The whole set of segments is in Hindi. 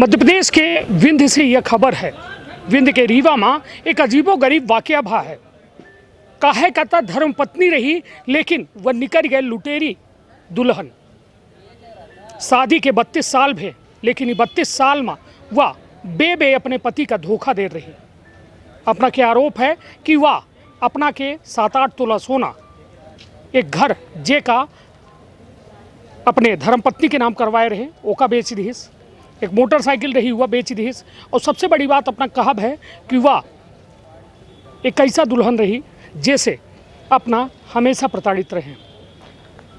मध्य प्रदेश के विंध्य से यह खबर है। विंध्य के रीवा में एक अजीबोगरीब वाकया भा है। काहे कहता धर्म पत्नी रही, लेकिन वह निकल गए लुटेरी दुल्हन। शादी के 32 साल भे, लेकिन ये 32 साल में वह बे अपने पति का धोखा दे रही। अपना के आरोप है कि वह अपना के 7-8 तोला सोना एक घर जे का अपने धर्मपत्नी के नाम करवाए रहे, ओका बेच दीस। एक मोटरसाइकिल रही हुआ बेच दीस। और सबसे बड़ी बात अपना कहब है कि वह एक ऐसा दुल्हन रही जैसे अपना हमेशा प्रताड़ित रहे।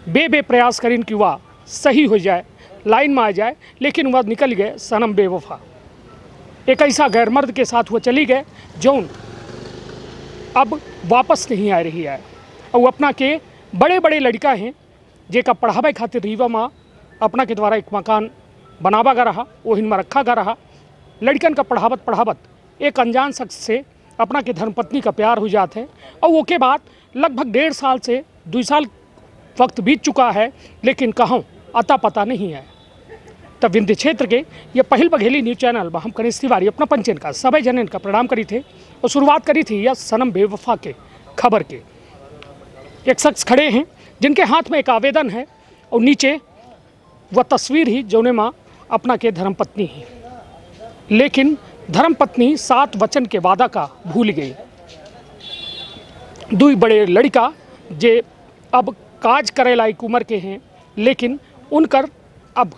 बे प्रयास करीन कि वह सही हो जाए, लाइन में आ जाए, लेकिन वह निकल गए सनम बेवफा। एक ऐसा गैरमर्द के साथ वो चली गए जौन अब वापस नहीं आ रही है। और अपना के बड़े बड़े लड़का हैं जेका पढ़ावे खातिर रीवा में अपना के द्वारा एक मकान बनावा गा रहा, वही में रखा गा रहा। लड़कन का पढ़ावत एक अनजान शख्स से अपना के धर्मपत्नी का प्यार हो जाता है। और वो के बाद लगभग 1.5 साल से 2 साल वक्त बीत चुका है, लेकिन कहूँ अता पता नहीं है। तब विंध्य क्षेत्र के ये पहल बघेली न्यूज़ चैनल में हम कनिष्ठ तिवारी अपना पंचन का सभी जनन का प्रणाम करी थे और शुरुआत करी थी यह सनम बेवफा के खबर के। एक शख्स खड़े हैं जिनके हाथ में एक आवेदन है और नीचे वह तस्वीर ही जौने माँ अपना के धर्मपत्नी ही, लेकिन धर्मपत्नी 7 वचन के वादा का भूल गई। 2 बड़े लड़का जे अब काज करे लायक उम्र के हैं, लेकिन उनकर अब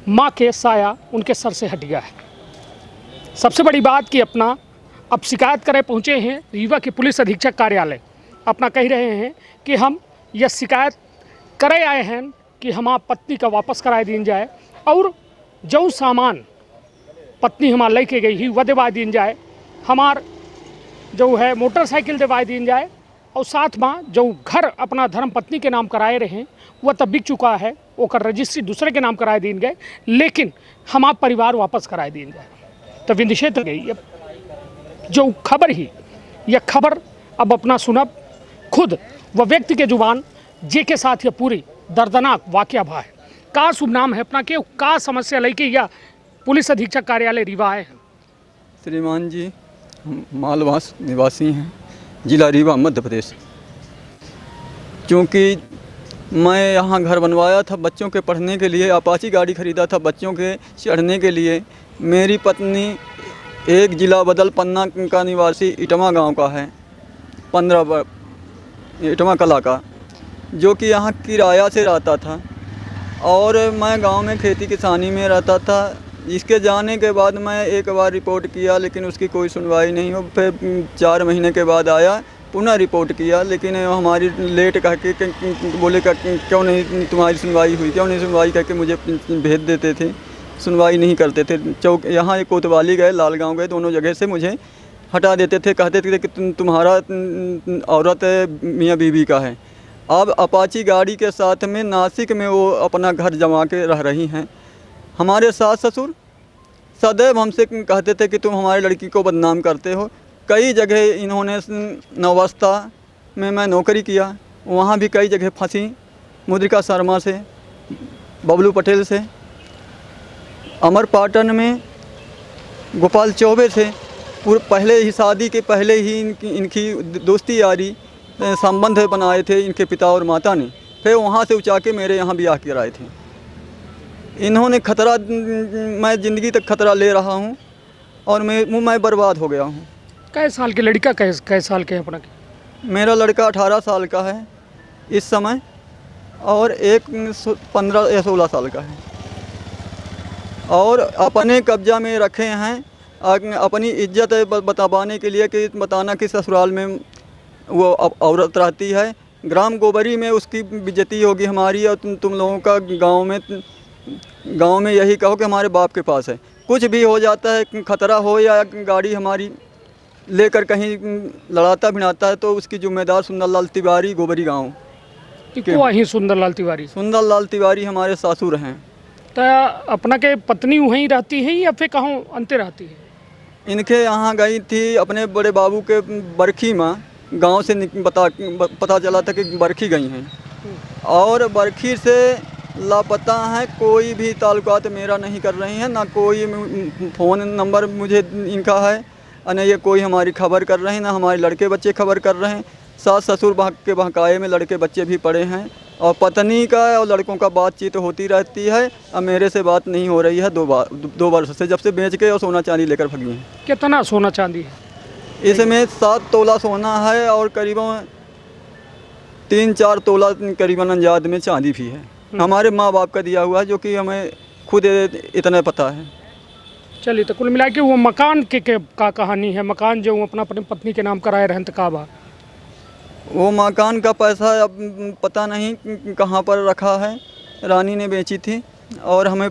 माँ के साया उनके सर से हट गया है। सबसे बड़ी बात कि अपना अब शिकायत करे पहुँचे हैं रीवा के पुलिस अधीक्षक कार्यालय। अपना कह रहे हैं कि हम यह शिकायत करे आए हैं कि हमार पत्नी का वापस कराए दी जाए और जो सामान पत्नी हमार लेके गई ही वह दिवा दी जाए, हमार जो है मोटरसाइकिल दिवा दी जाए, और साथ में जो घर अपना धर्मपत्नी के नाम कराए रहे वह तब बिक चुका है, ओकर रजिस्ट्री दूसरे के नाम कराए दी गए, लेकिन हमार परिवार वापस कराए दी जाए। तो विंध्य क्षेत्र गई जो खबर ही यह खबर अब अपना सुनब खुद वह व्यक्ति के जुबान जे के साथ यह पूरी दर्दनाक वाकया भा है। का शुभ नाम है अपना के, का समस्या लेके या पुलिस अधीक्षक कार्यालय रीवा आए हैं? श्रीमान जी, हम मालवास निवासी हैं, जिला रीवा मध्य प्रदेश। क्योंकि मैं यहाँ घर बनवाया था बच्चों के पढ़ने के लिए, अपाची गाड़ी खरीदा था बच्चों के चढ़ने के लिए। मेरी पत्नी एक जिला बदल पन्ना का निवासी इटमा गांव का है, 15 इटमा कला का, जो कि यहाँ किराया से रहता था और मैं गांव में खेती किसानी में रहता था। इसके जाने के बाद मैं एक बार रिपोर्ट किया, लेकिन उसकी कोई सुनवाई नहीं हो। फिर 4 महीने के बाद आया, पुनः रिपोर्ट किया, लेकिन हमारी लेट कह के बोले क्यों नहीं तुम्हारी सुनवाई हुई, क्यों नहीं सुनवाई कह के मुझे भेज देते थे, सुनवाई नहीं करते थे। चौक यहाँ एक कोतवाली गए, लालगांव गए, दोनों जगह से मुझे हटा देते थे, कहते थे कि तुम्हारा औरत मियाँ बीवी का है। अब अपाची गाड़ी के साथ में नासिक में वो अपना घर जमा के रह रही हैं। हमारे सास ससुर सदैव हमसे कहते थे कि तुम हमारी लड़की को बदनाम करते हो। कई जगह इन्होंने नवस्था में मैं नौकरी किया, वहाँ भी कई जगह फंसी, मुद्रिका शर्मा से, बबलू पटेल से, अमरपाटन में गोपाल चौबे से। पहले ही शादी के पहले ही इनकी दोस्ती यारी संबंध बनाए थे इनके पिता और माता ने। फिर वहाँ से उचा के मेरे यहाँ ब्याह कराए थे। इन्होंने खतरा, मैं ज़िंदगी तक खतरा ले रहा हूँ और मैं बर्बाद हो गया हूँ। कै साल के लड़का कै साल के अपना के? मेरा लड़का 18 साल का है इस समय और एक 15 या 16 साल का है, और अपने कब्जा में रखे हैं अपनी इज्जत बताने के लिए कि बताना कि ससुराल में वो औरत रहती है। ग्राम गोबरी में उसकी बेइज्जती होगी हमारी, और तुम लोगों का गांव में यही कहो कि हमारे बाप के पास है। कुछ भी हो जाता है, खतरा हो या गाड़ी हमारी लेकर कहीं लड़ाता भिड़ाता है, तो उसकी जिम्मेदार सुंदरलाल तिवारी गोबरी गांव के। सुंदरलाल तिवारी हमारे सासुर हैं। तो अपना के पत्नी वहीं रहती है या फिर कहाँ अंते रहती है? इनके यहाँ गई थी अपने बड़े बाबू के बरखी में, गांव से पता चला था कि बरखी गई हैं, और बरखी से लापता हैं, कोई भी ताल्लुकात मेरा नहीं कर रही हैं, ना कोई फ़ोन नंबर मुझे इनका है और न ये कोई हमारी खबर कर रहे हैं, ना हमारे लड़के बच्चे खबर कर रहे हैं। सास ससुर के बहकाए में लड़के बच्चे भी पड़े हैं और पत्नी का और लड़कों का बातचीत होती रहती है। अब मेरे से बात नहीं हो रही है 2 वर्ष से, जब से बेच के और सोना चांदी लेकर भगी हैं। कितना सोना चांदी है? इसमें 7 तोला सोना है और करीबन 3-4 तोला करीबन अंजाद में चांदी भी है। हमारे माँ बाप का दिया हुआ है, जो कि हमें खुद इतना पता है। चलिए, तो कुल मिला के वो मकान के का कहानी है। मकान जो अपना अपनी पत्नी के नाम कराए रहन का बा, वो मकान का पैसा अब पता नहीं कहाँ पर रखा है, रानी ने बेची थी और हमें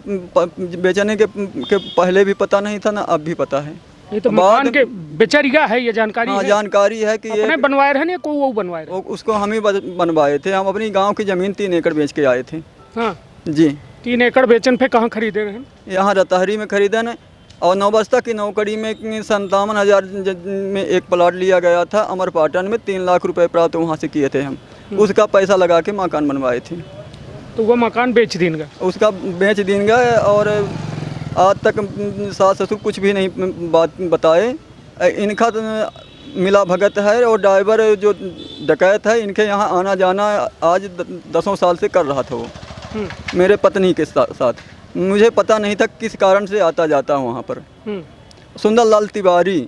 बेचने के पहले भी पता नहीं था, ना अब भी पता है। ये तो मकान के बेचरिया है, ये जानकारी हाँ, है? जानकारी है कि अपने बनवाए रहे या कोई वो बनवाए रहे? उसको हम ही बनवाए थे। हम अपनी गांव की ज़मीन 3 एकड़ बेच के आए थे। हाँ जी। 3 एकड़ बेचन पे कहाँ खरीदे रहे? यहाँ रतहरी में खरीदन और नौबस्ता की नौकरी में 57,000 में एक प्लाट लिया गया था। अमरपाटन में 3 लाख रुपए प्राप्त वहाँ से किए थे हम। उसका पैसा लगा के मकान बनवाए थे। तो वो मकान बेच देंगे? उसका बेच देंगे और आज तक सास ससुर कुछ भी नहीं बात बताए। इनका तो मिला भगत है और ड्राइवर जो डकैत है, इनके यहाँ आना जाना आज 10 साल से कर रहा था वो मेरे पत्नी के साथ। मुझे पता नहीं था किस कारण से आता जाता वहाँ पर। सुंदरलाल तिवारी।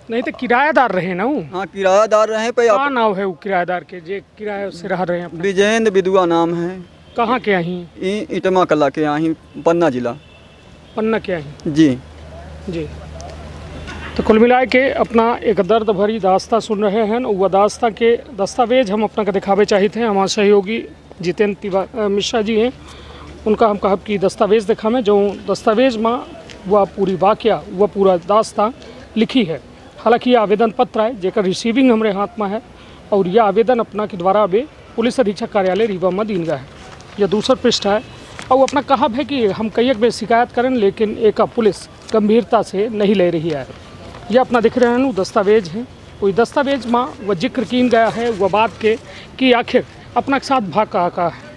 नहीं तो किराएदार रहे ना वो? हाँ, किराएदार रहे पे। क्या नाम है वो किराएदार के जे किराए से रह रहे हैं? विजेंद्र विधुआ नाम है। कहाँ के आई? इटमा कला के आई, पन्ना जिला। पन्ना के आई जी। जी। तो कुल मिला के अपना एक दर्द भरी दास्ता सुन रहे हैं। वह दास्ता के दस्तावेज हम अपना के दिखावे चाहते हैं। हमारे सहयोगी जितेंद्र मिश्रा जी हैं, उनका हम कहब कि दस्तावेज देखा में जो दस्तावेज में वह पूरी वाक़या वह पूरा दास्ता लिखी है। हालांकि यह आवेदन पत्र है जेकर रिसीविंग हमारे हाथ में है और यह आवेदन अपना के द्वारा अभी पुलिस अधीक्षक कार्यालय रीवा में दिन गया है। यह दूसरा पृष्ठ है और अपना कहब है कि हम कई एक शिकायत करें लेकिन एक पुलिस गंभीरता से नहीं ले रही है। यह अपना दिख रहे हैं दस्तावेज हैं। कोई दस्तावेज में वह जिक्र किन गया है वह बात के कि आखिर अपना के साथ भाग का है।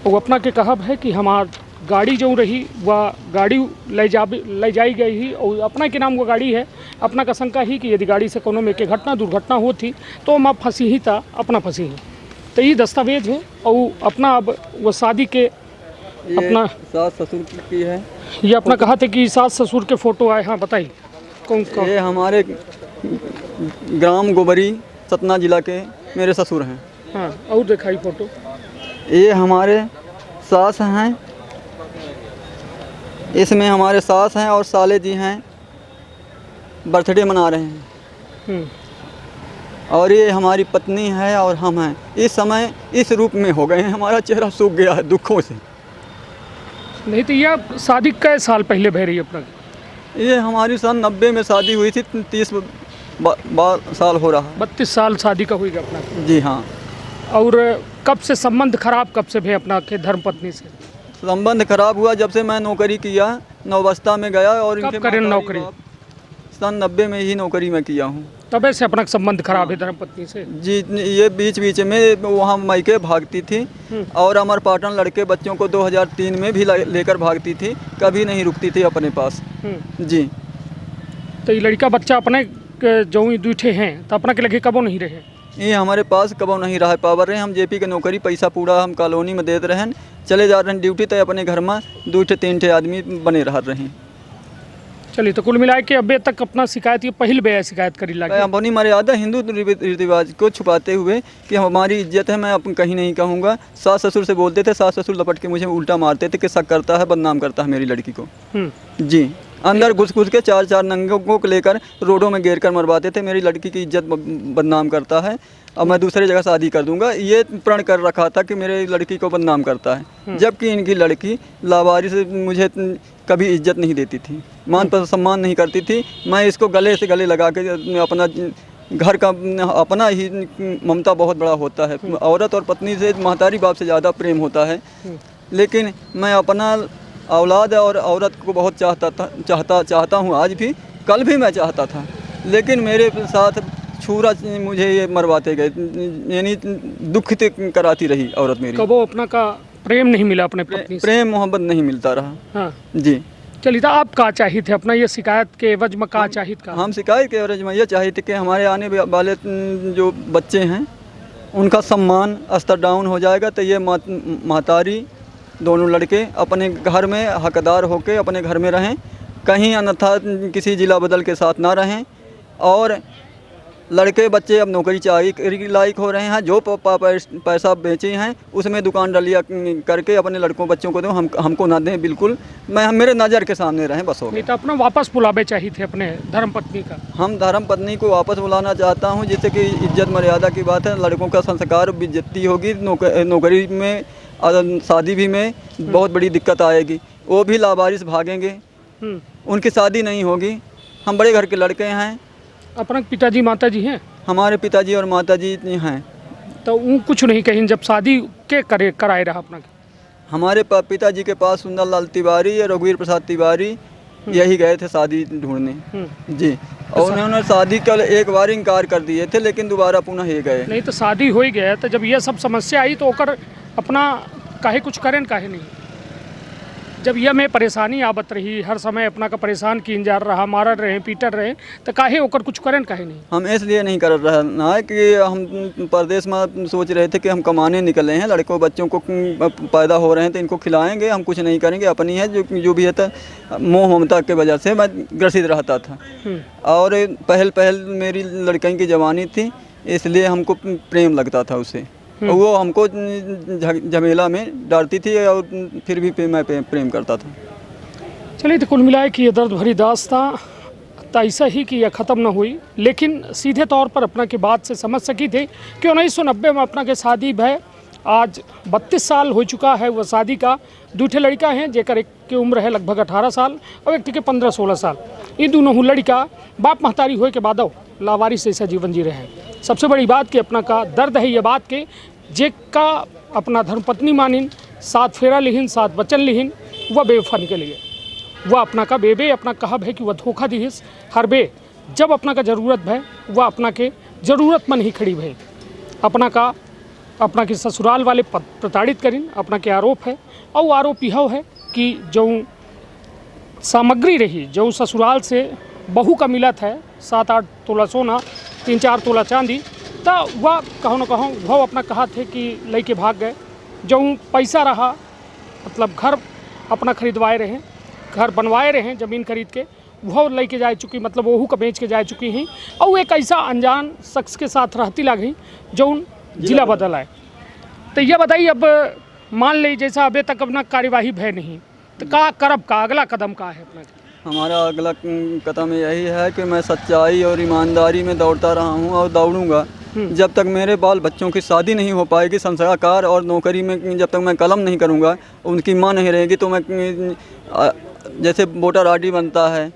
वो अपना के कहब है कि हमार गाड़ी जो रही वह गाड़ी ले जाई गई ही और अपना के नाम वो गाड़ी है। अपना का शंका ही कि यदि गाड़ी से कोनो में के घटना दुर्घटना होती तो हम फंसी ही था, अपना फंसी ही। तो ये दस्तावेज है और अपना अब वो शादी के अपना सास ससुर की है। ये अपना कहा था कि सास ससुर के फ़ोटो आए। हाँ बताइए कौन कौन? ये हमारे ग्राम गोबरी सतना जिला के मेरे ससुर हैं। हाँ, और दिखाई फ़ोटो। ये हमारे सास हैं, इसमें हमारे सास हैं और साले जी हैं, बर्थडे मना रहे हैं। और ये हमारी पत्नी है और हम हैं। इस समय इस रूप में हो गए हैं, हमारा चेहरा सूख गया है दुखों से। नहीं तो यह शादी कई साल पहले भय रही अपना? ये हमारी सन 90 में शादी हुई थी, 30 साल हो रहा है। 32 साल शादी का हुई अपना? जी हाँ। और कब से संबंध खराब कब से भे अपना के धर्मपत्नी से? संबंध खराब हुआ जब से मैं नौकरी किया, नौबस्ता में गया। और कब करें नौकरी? सन 90 में ही नौकरी में किया हूँ। तबे से अपना संबंध खराब है धर्मपत्नी से? जी। ये बीच में वहाँ मायके भागती थी और अमरपाटन लड़के बच्चों को 2003 में भी लेकर भागती थी, कभी नहीं रुकती थी अपने पास। जी। तो ये लड़का बच्चा अपने जो ही दूठे हैं तो अपना के लगे कबो नहीं रहे? ये हमारे पास कबो नहीं रहा पावर रहे। हम जेपी के नौकरी पैसा पूरा हम कॉलोनी में देते रहें, चले जा रहे हैं ड्यूटी, तो अपने घर में 2-3 आदमी बने रह रहे हैं। चलिए, तो कुल मिला के अभी तक अपना शिकायत ये पहल बे शिकायत करी लगी? अपनी मर्यादा हिंदू रीति रिवाज को छुपाते हुए कि हमारी इज्जत है, मैं अपन कहीं नहीं कहूँगा। सास ससुर से बोलते थे, सास ससुर लपट के मुझे उल्टा मारते थे कि शक करता है, बदनाम करता है मेरी लड़की को। जी। अंदर घुस के 4 नंगों को लेकर रोडों में घेर कर मरवाते थे। मेरी लड़की की इज्जत बदनाम करता है और मैं दूसरी जगह शादी कर दूंगा, ये प्रण कर रखा था कि मेरी लड़की को बदनाम करता है। जबकि इनकी लड़की लावारिस मुझे कभी इज्जत नहीं देती थी, मान पर सम्मान नहीं करती थी। मैं इसको गले से गले लगा के अपना घर का अपना ही ममता बहुत बड़ा होता है। औरत और पत्नी से महतारी बाप से ज़्यादा प्रेम होता है। लेकिन मैं अपना औलाद और औरत को बहुत चाहता हूँ। आज भी, कल भी मैं चाहता था, लेकिन मेरे साथ छुरा मुझे ये मरवाते गए, यानी दुखित कराती रही औरत मेरी। कबो अपना का प्रेम नहीं मिला अपने पत्नी से? प्रेम मोहब्बत नहीं मिलता रहा। हाँ जी। चलिए, तो आप का चाहिए थे अपना ये शिकायत के एवज में का चाहिए का? हम शिकायत के एवज में ये चाहिए थे कि हमारे आने वाले जो बच्चे हैं उनका सम्मान स्तर डाउन हो जाएगा, तो ये महतारी दोनों लड़के अपने घर में हकदार होकर अपने घर में रहें, कहीं अन्यथा किसी जिला बदल के साथ ना रहें। और लड़के बच्चे अब नौकरी चाहिए लायक हो रहे हैं, जो पैसा बेचे हैं उसमें दुकान डलिया करके अपने लड़कों बच्चों को दो, हमको ना दें बिल्कुल। मेरे नज़र के सामने रहें, बस हो गया। नहीं तो अपना वापस बुलावे चाहिए थे अपने धर्मपत्नी का। हम धर्मपत्नी को वापस बुलाना चाहता हूं, जिससे कि इज्जत मर्यादा की बात है, लड़कों का संस्कार बेइज्जती होगी, नौकरी में शादी भी में बहुत बड़ी दिक्कत आएगी, वो भी लावारिस भागेंगे, उनकी शादी नहीं होगी। हम बड़े घर के लड़के हैं। अपना पिताजी माताजी हैं? हमारे पिताजी और माताजी हैं। तो वो कुछ नहीं कहीं जब शादी के कराए रहा अपना? हमारे पिताजी के पास सुंदरलाल तिवारी या रघुवीर प्रसाद तिवारी यही गए थे शादी ढूंढने। जी। और उन्होंने शादी का एक बार इनकार कर दिए थे, लेकिन दोबारा पुनः ये गए। नहीं तो शादी हो ही गया, तो जब ये सब समस्या आई तो ओकर अपना काहे कुछ करें काहे नहीं? जब यह में परेशानी आवत रही, हर समय अपना का परेशान किन जा रहा, मारत रहे पीटत रहे, तो काहे ओकर कुछ करें काहे नहीं? हम इसलिए नहीं कर रहे ना कि हम प्रदेश में सोच रहे थे कि हम कमाने निकले हैं, लड़कों बच्चों को पैदा हो रहे हैं तो इनको खिलाएंगे, हम कुछ नहीं करेंगे। अपनी है जो भी है तो मोह ममता के वजह से मैं ग्रसित रहता था। और पहल मेरी लड़की की जवानी थी, इसलिए हमको प्रेम लगता था उसे, और वो हमको झमेला में डालती थी, और फिर भी मैं प्रेम करता था। चलिए, तो कुल मिलाए कि ये दर्द भरी दास्तां ऐसा ही कि यह ख़त्म न हुई, लेकिन सीधे तौर पर अपना की बात से समझ सकी थे कि 1990 में अपना के शादी भय, आज 32 साल हो चुका है वह शादी का। दूठे लड़का हैं जेकर एक की उम्र है लगभग 18 साल और एक के 15-16 साल। ये दोनों लड़का बाप महतारी होए के बाद लावारिस ऐसा जीवन जी रहे हैं। सबसे बड़ी बात कि अपना का दर्द है ये बात के जे का अपना धर्मपत्नी मानिन, 7 फेरा लिहिन, 7 वचन लिहिन, वह बेवफन के लिए वह अपना का बेबे अपना कहब है कि वह धोखा दिहिस हर बे, जब अपना का ज़रूरत भय वह अपना के ज़रूरतमंद ही खड़ी भई। अपना के ससुराल वाले प्रताड़ित करिन, अपना के आरोप है। और आरोप यह है कि जो सामग्री रही जो ससुराल से बहू का मिलत है, 7-8 तोला सोना, 3-4 तोला चांदी, तो वह कहो न कहो वह अपना कहा थे कि लेके भाग गए। जो पैसा रहा मतलब घर अपना खरीदवाए रहे, घर बनवाए रहे ज़मीन खरीद के, वह लेके जा चुकी, मतलब वहू का बेच के जा चुकी हैं। और एक ऐसा अनजान शख्स के साथ रहती लगी जो जिला बदल आए। तो यह बताइए, अब मान ली जैसा अभी तक अपना कार्यवाही भय नहीं, तो का करब का अगला कदम का है अपना? हमारा अगला कदम यही है कि मैं सच्चाई और ईमानदारी में दौड़ता रहा हूँ और दौड़ूंगा जब तक मेरे बाल बच्चों की शादी नहीं हो पाएगी। संस्कार और नौकरी में जब तक मैं कलम नहीं करूँगा, उनकी माँ नहीं रहेगी, तो मैं जैसे वोटर आईडी बनता है,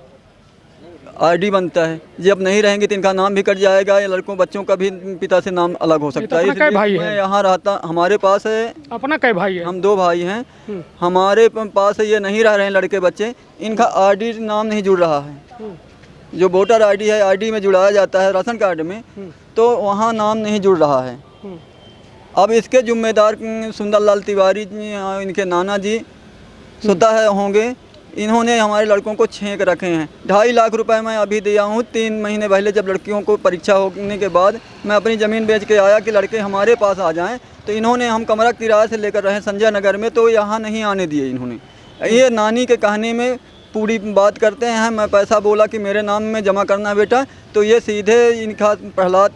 आईडी बनता है, जब नहीं रहेंगे तो इनका नाम भी कट जाएगा, या लड़कों बच्चों का भी पिता से नाम अलग हो सकता है। इसलिए भाई मैं यहाँ रहता, हमारे पास है अपना कई भाई है, हम 2 भाई हैं, हमारे पास ये नहीं रह रहे हैं लड़के बच्चे, इनका आईडी नाम नहीं जुड़ रहा है। जो वोटर आईडी है, आईडी में जुड़ाया जाता है राशन कार्ड में, तो वहाँ नाम नहीं जुड़ रहा है। अब इसके जिम्मेदार सुंदरलाल तिवारी इनके नाना जी स्वतः होंगे। इन्होंने हमारे लड़कों को छेंक रखे हैं। 2.5 लाख रुपए मैं अभी दिया हूँ। 3 महीने पहले जब लड़कियों को परीक्षा होने के बाद मैं अपनी ज़मीन बेच के आया कि लड़के हमारे पास आ जाएं, तो इन्होंने, हम कमरा किराए से लेकर रहे संजय नगर में, तो यहाँ नहीं आने दिए इन्होंने। ये नानी के कहने में पूरी बात करते हैं। मैं पैसा बोला कि मेरे नाम में जमा करना बेटा, तो ये सीधे इनका प्रहलाद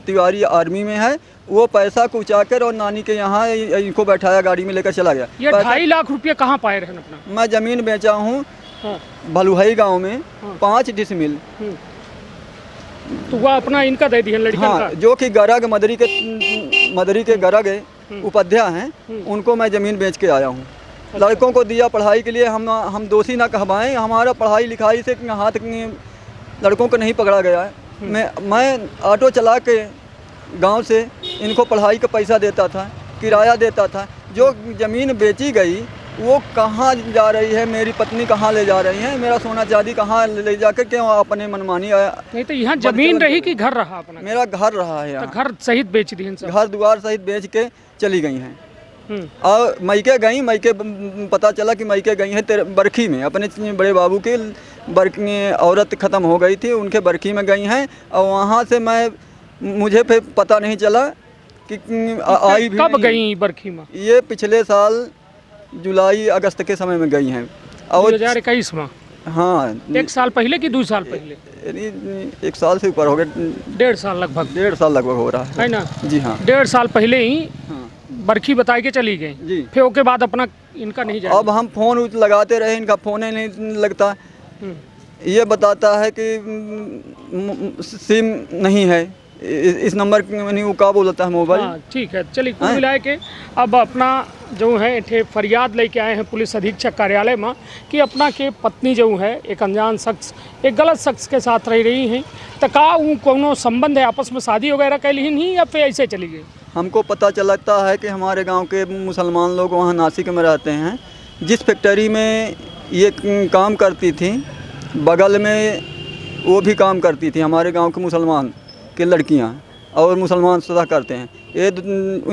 तिवारी आर्मी में है, वो पैसा कुचाकर और नानी के यहाँ इनको बैठाया, गाड़ी में लेकर चला गया। ये 2.5 लाख रुपया कहाँ पाए रहे अपना? मैं ज़मीन बेचा हूँ भलुहई गांव में, 5 डिसमिल। तो वह अपना इनका दे दिया लड़का? हाँ, जो कि गरग मदरी के गरग उपाध्याय हैं, उनको मैं ज़मीन बेच के आया हूँ। लड़कों को दिया पढ़ाई के लिए। हम दोषी ना कहवाएं, हमारा पढ़ाई लिखाई से हाथ लड़कों को नहीं पकड़ा गया है। मैं ऑटो चला के गांव से इनको पढ़ाई का पैसा देता था, किराया देता था। जो ज़मीन बेची गई वो कहाँ जा रही है, मेरी पत्नी कहाँ ले जा रही है, मेरा सोना चांदी कहाँ ले जाकर क्यों अपने मनमानी आया? नहीं तो यहाँ ज़मीन रही कि घर रहा अपना? मेरा घर रहा है यहाँ। तो घर सहित बेच दी? घर द्वार सहित बेच के चली गई हैं। और मैके गई, मैके पता चला कि मैके गई हैं तेरे बरखी में, अपने बड़े बाबू के बरखी औरत ख़त्म हो गई थी, उनके बरखी में गई हैं। और वहाँ से मुझे फिर पता नहीं चला कि आई भी कब गई बरखी में? ये पिछले साल जुलाई अगस्त के समय में गई हैं। और 2021 में? हाँ, 1 साल पहले कि 2 साल पहले? यानी 1 साल से ऊपर हो गया, 1.5 साल लगभग। 1.5 साल लगभग हो रहा है ना? जी हाँ, 1.5 साल पहले ही हाँ बरखी बता के चली गई जी। फिर उसके बाद अपना इनका नहीं जाएगा। अब हम फ़ोन लगाते रहे, इनका फ़ोन ही नहीं लगता। ये बताता है कि सिम नहीं है इस नंबर नहीं, वो का बोलता है मोबाइल। हाँ ठीक है, चलिए कुल मिला के अब अपना जो है ठे फरियाद लेके आए हैं पुलिस अधीक्षक कार्यालय में कि अपना के पत्नी जो है एक अनजान शख्स, एक गलत शख्स के साथ रह रही हैं, तो का वो कोनो संबंध है, आपस में शादी वगैरह कैली नहीं या फिर ऐसे चली गई? हमको पता चलता है कि हमारे गांव के मुसलमान लोग वहाँ नासिक में रहते हैं। जिस फैक्ट्री में ये काम करती थी, बगल में वो भी काम करती थी हमारे गांव के मुसलमान के लड़कियां, और मुसलमान सदा करते हैं। ये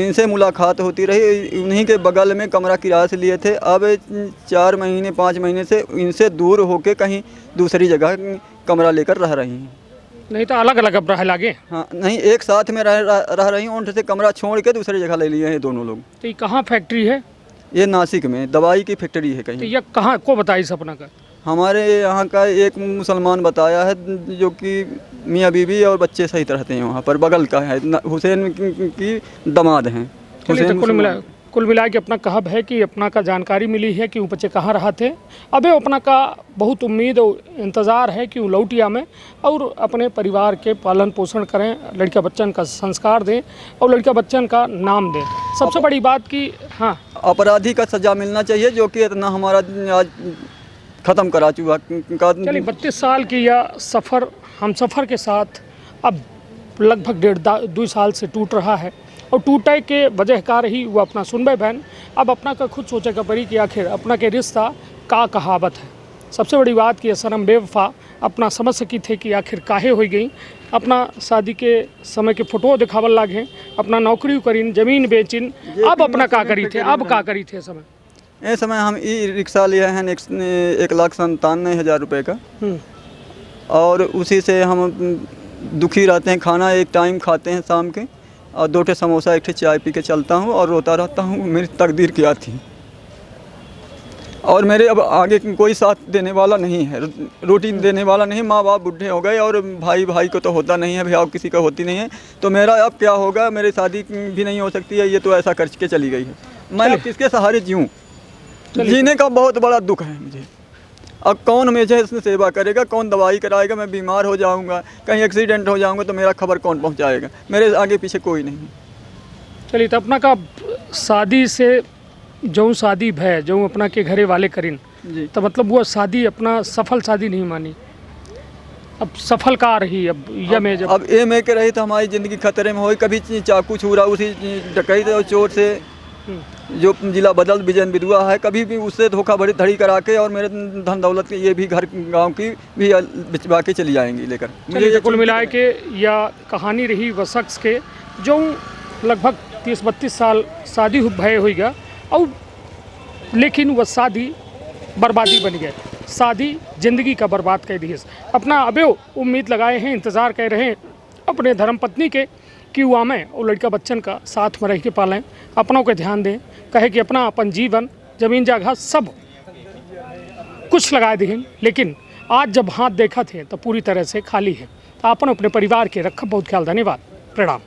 इनसे मुलाकात होती रही, उन्हीं के बगल में कमरा किराए से लिए थे। अब 4 महीने 5 महीने से इनसे दूर होकर कहीं दूसरी जगह कमरा लेकर रह रही हैं। नहीं तो अलग अलग अब रह लागे? हाँ नहीं, एक साथ में रह रही हैं। उनसे से कमरा छोड़ के दूसरी जगह ले लिए हैं दोनों लोग। तो ये कहाँ फैक्ट्री है? ये नासिक में दवाई की फैक्ट्री है कहीं। तो ये कहाँ को बताई सपना का? हमारे यहाँ का एक मुसलमान बताया है, जो कि मियाँ बीवी और बच्चे सहित रहते हैं वहाँ पर, बगल का है, हुसैन की दामाद हैं। चलिए तो कुल मिला के अपना कहब है कि अपना का जानकारी मिली है कि वो बच्चे कहाँ रहा थे। अबे अपना का बहुत उम्मीद और इंतज़ार है कि वो लौटिया में और अपने परिवार के पालन पोषण करें, लड़का बच्चन का संस्कार दें और लड़का बच्चन का नाम दें। सबसे बड़ी बात कि हाँ, अपराधी का सज़ा मिलना चाहिए, जो कि इतना हमारा आज ख़त्म करा चुका। चलिए 32 साल की यह सफ़र हम सफ़र के साथ अब लगभग 1.5-2 साल से टूट रहा है, और टूटे के वजह का रही वो अपना सुनबे बहन। अब अपना का खुद सोचे का परी कि आखिर अपना के रिश्ता का कहावत है। सबसे बड़ी बात कि सनम बेवफा अपना समझ सकी थे कि आखिर काहे हो गई। अपना शादी के समय के फोटो दिखावल लागे, अपना नौकरी करीन, ज़मीन बेचिन, अब अपना का करी थे, अब का करी थे समय? इस समय हम ई रिक्शा लिए हैं 1,97,000 रुपये का, और उसी से हम दुखी रहते हैं। खाना एक टाइम खाते हैं शाम के, और 2 समोसा 1 चाय पी के चलता हूँ और रोता रहता हूँ। मेरी तकदीर क्या थी, और मेरे अब आगे कोई साथ देने वाला नहीं है, रोटी देने वाला नहीं। माँ बाप बूढ़े हो गए, और भाई को तो होता नहीं है, भैया किसी का होती नहीं है। तो मेरा अब क्या होगा, मेरी शादी भी नहीं हो सकती है। ये तो ऐसा कर के चली गई है, मैं अब किसके सहारे जीऊँ? जीने का बहुत बड़ा दुख है मुझे। अब कौन मुझे इसमें सेवा करेगा, कौन दवाई कराएगा? मैं बीमार हो जाऊंगा, कहीं एक्सीडेंट हो जाऊंगा, तो मेरा खबर कौन पहुंचाएगा? मेरे आगे पीछे कोई नहीं। चलिए तो अपना का शादी से जो शादी भय जो अपना के घरे वाले करीन जी, तो मतलब वो शादी अपना सफल शादी नहीं मानी, अब सफल का रही। अब ये में जब अब ये में के रही तो हमारी ज़िंदगी खतरे में हो। कभी चाकू छुरा उसी डकैत और चोर से, जो जिला बदल विजयन विधवा है, कभी भी उससे धोखा धड़ी करा के और मेरे धन दौलत के, ये भी घर गांव की भी बिचवा के चली जाएंगी लेकर। मुझे कुल मिला के यह कहानी रही वह शख्स के जो लगभग 30-32 साल शादी भय हो गया, और लेकिन वह शादी बर्बादी बन गए। शादी ज़िंदगी का बर्बाद कर दी। अपना अबे उम्मीद लगाए हैं, इंतज़ार कर रहे हैं अपने धर्मपत्नी के कि वो आमें और लड़का बच्चन का साथ में रह के पालें, अपनों के ध्यान दें। कहे कि अपना अपन जीवन, ज़मीन जगह सब कुछ लगा दें, लेकिन आज जब हाथ देखा थे तो पूरी तरह से खाली है। तो अपन अपने परिवार के रखा बहुत ख्याल। धन्यवाद, प्रणाम।